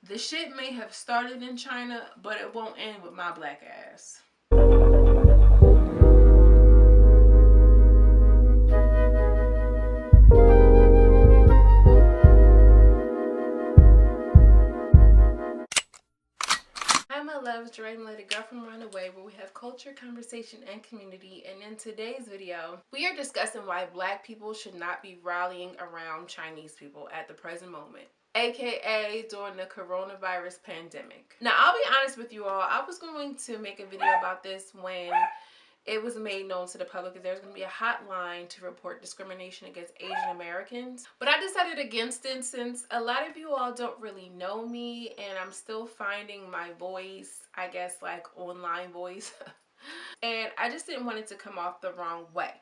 The shit may have started in China, but it won't end with my black ass. Loves Dream Let It Go from Runaway, where we have culture, conversation, and community. And in today's video, we are discussing why black people should not be rallying around Chinese people at the present moment, aka during the coronavirus pandemic. Now, I'll be honest with you all, I was going to make a video about this when it was made known to the public that there's going to be a hotline to report discrimination against Asian Americans. But I decided against it since a lot of you all don't really know me and I'm still finding my voice, I guess, like online voice. And I just didn't want it to come off the wrong way.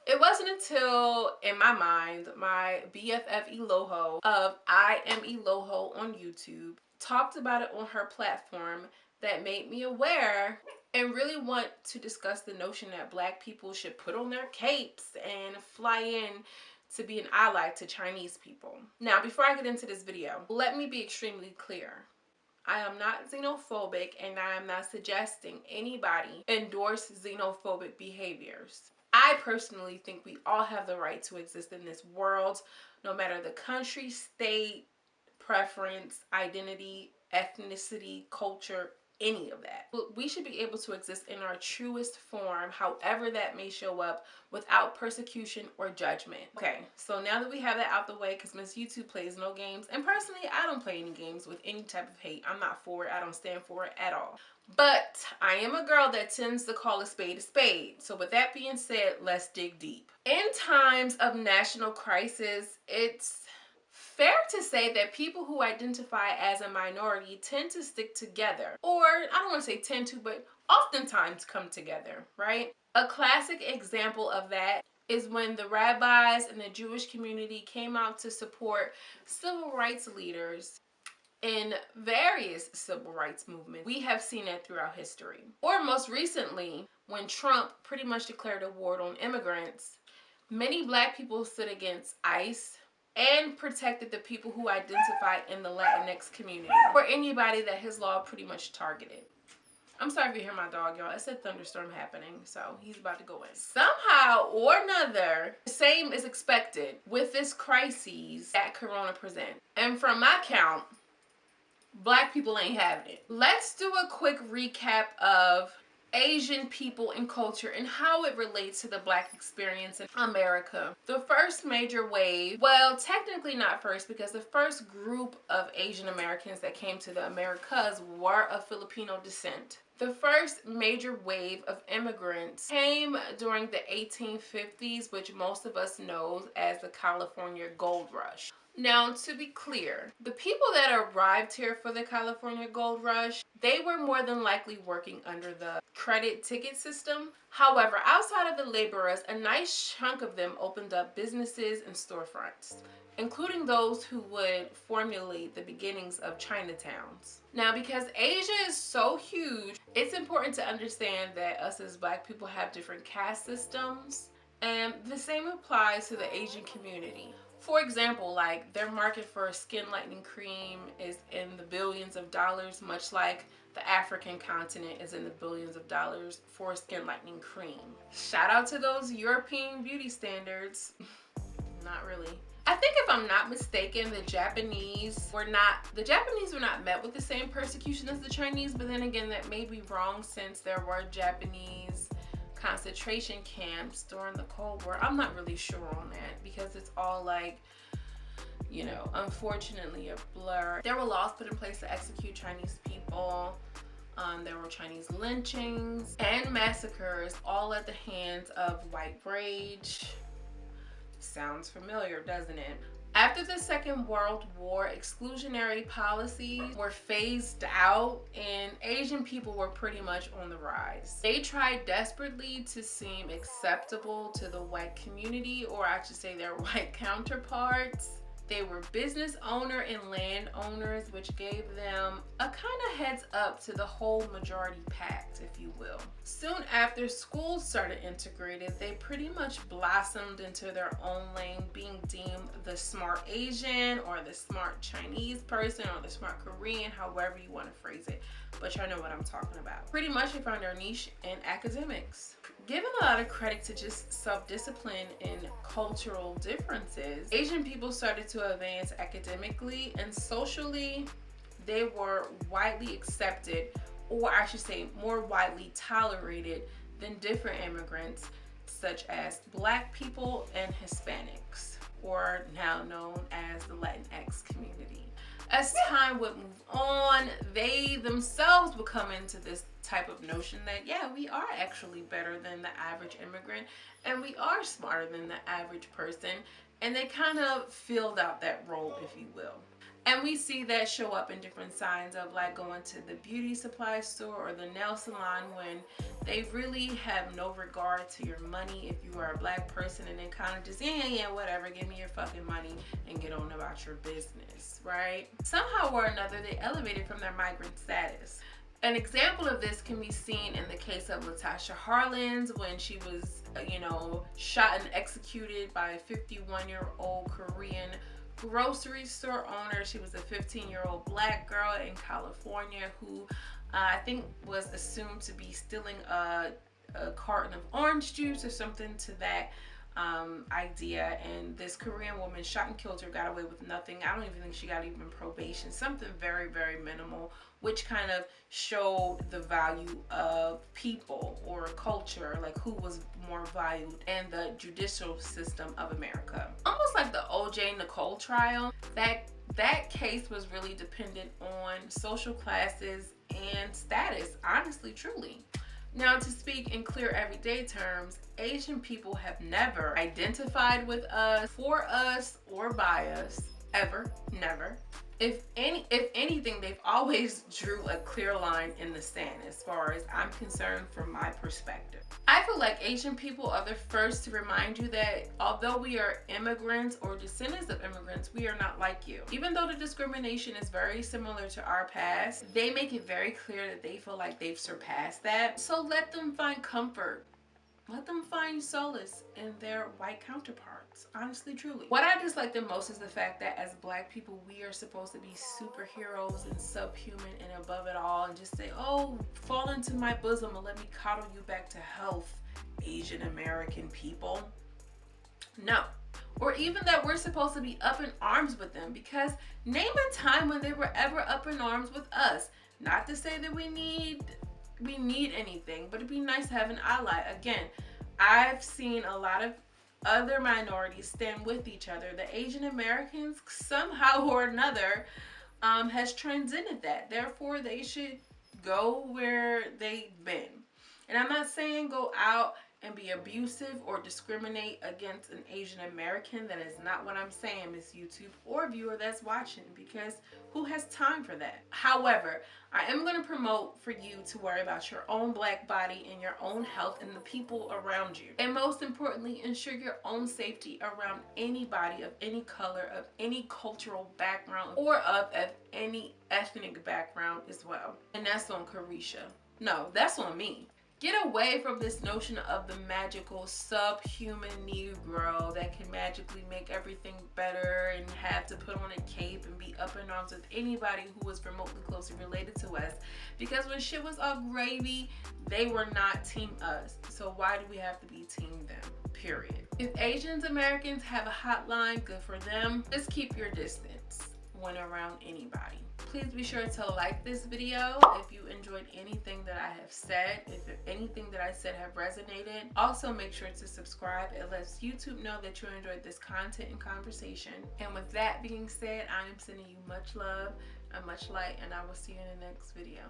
It wasn't until, in my mind, my BFF Eloho of I Am Eloho on YouTube talked about it on her platform that made me aware and really want to discuss the notion that black people should put on their capes and fly in to be an ally to Chinese people. Now, before I get into this video, let me be extremely clear. I am not xenophobic and I am not suggesting anybody endorse xenophobic behaviors. I personally think we all have the right to exist in this world, no matter the country, state, preference, identity, ethnicity, culture, any of that. But we should be able to exist in our truest form, however that may show up, without persecution or judgment. Okay, so now that we have that out the way, because Miss YouTube plays no games, and personally, I don't play any games with any type of hate. I'm not for it. I don't stand for it at all. But I am a girl that tends to call a spade a spade. So with that being said, let's dig deep. In times of national crisis, it's fair to say that people who identify as a minority tend to stick together. Or, I don't want to say tend to, but oftentimes come together, right? A classic example of that is when the rabbis and the Jewish community came out to support civil rights leaders in various civil rights movements. We have seen that throughout history. Or most recently, when Trump pretty much declared a war on immigrants, many black people stood against ICE and protected the people who identify in the Latinx community, or anybody that his law pretty much targeted. I'm sorry if you hear my dog, y'all. It's a thunderstorm happening, so he's about to go in. Somehow or another, the same is expected with this crisis that Corona presents. And from my count, black people ain't having it. Let's do a quick recap of Asian people and culture and how it relates to the black experience in America. The first major wave, well, technically not first, because the first group of Asian Americans that came to the Americas were of Filipino descent. The first major wave of immigrants came during the 1850s, which most of us know as the California Gold Rush. Now, to be clear, the people that arrived here for the California Gold Rush, they were more than likely working under the credit ticket system. However, outside of the laborers, a nice chunk of them opened up businesses and storefronts, including those who would formulate the beginnings of Chinatowns. Now, because Asia is so huge, it's important to understand that us as black people have different caste systems, and the same applies to the Asian community. For example, like their market for skin lightening cream is in the billions of dollars, much like the African continent is in the billions of dollars for skin lightening cream. Shout out to those European beauty standards. Not really. I think if I'm not mistaken, the Japanese were not met with the same persecution as the Chinese, but then again, that may be wrong since there were Japanese concentration camps during the Cold War. I'm not really sure on that because it's all like, you know, unfortunately a blur. There were laws put in place to execute Chinese people. There were Chinese lynchings and massacres, all at the hands of white rage. Sounds familiar, doesn't it? After the Second World War, exclusionary policies were phased out and Asian people were pretty much on the rise. They tried desperately to seem acceptable to the white community, or I should say their white counterparts. They were business owner and landowners, which gave them a kind of heads up to the whole majority pact, if you will. Soon after schools started integrated, they pretty much blossomed into their own lane, being deemed the smart Asian or the smart Chinese person or the smart Korean, however you want to phrase it. But y'all know what I'm talking about. Pretty much they found their niche in academics. Given a lot of credit to just self-discipline and cultural differences, Asian people started to advance academically and socially. They were widely accepted, or I should say more widely tolerated than different immigrants such as Black people and Hispanics, or now known as the Latinx community. As time would move on, they themselves would come into this type of notion that, yeah, we are actually better than the average immigrant and we are smarter than the average person. And they kind of filled out that role, if you will. And we see that show up in different signs of like going to the beauty supply store or the nail salon when they really have no regard to your money if you are a Black person, and then kind of just, yeah, whatever, give me your fucking money and get on about your business, right? Somehow or another, they elevated from their migrant status. An example of this can be seen in the case of Latasha Harlins when she was, shot and executed by a 51-year-old Korean grocery store owner. She was a 15-year-old Black girl in California who I think was assumed to be stealing a carton of orange juice or something to that idea, and this Korean woman shot and killed her, got away with nothing. I don't even think she got even probation, something very, very minimal, which kind of showed the value of people or culture, like who was more valued in the judicial system of America. Almost like the O.J. Nicole trial, that case was really dependent on social classes and status, honestly, truly. Now, to speak in clear everyday terms, Asian people have never identified with us, for us, or by us, ever, never. If anything, they've always drew a clear line in the sand as far as I'm concerned from my perspective. I feel like Asian people are the first to remind you that although we are immigrants or descendants of immigrants, we are not like you. Even though the discrimination is very similar to our past, they make it very clear that they feel like they've surpassed that. So let them find comfort. Let them find solace in their white counterparts, honestly, truly. What I dislike the most is the fact that as Black people, we are supposed to be superheroes and subhuman and above it all, and just say, oh, fall into my bosom and let me coddle you back to health, Asian American people. No. Or even that we're supposed to be up in arms with them, because name a time when they were ever up in arms with us. Not to say that we need anything, but it'd be nice to have an ally. Again, I've seen a lot of other minorities stand with each other. The Asian Americans, somehow or another, has transcended that. Therefore, they should go where they've been. And I'm not saying go out and be abusive or discriminate against an Asian American. That is not what I'm saying, Miss YouTube or viewer that's watching, because who has time for that? However, I am going to promote for you to worry about your own Black body and your own health and the people around you. And most importantly, ensure your own safety around anybody of any color, of any cultural background, or of any ethnic background as well. And that's on Carisha. No, that's on me. Get away from this notion of the magical subhuman Negro that can magically make everything better and have to put on a cape and be up in arms with anybody who was remotely closely related to us. Because when shit was all gravy, they were not team us. So why do we have to be team them? Period. If Asian Americans have a hotline, good for them. Just keep your distance when around anybody. Please be sure to like this video if you enjoyed anything that I have said, if anything that I said have resonated. Also, make sure to subscribe. It lets YouTube know that you enjoyed this content and conversation. And with that being said, I am sending you much love and much light, and I will see you in the next video.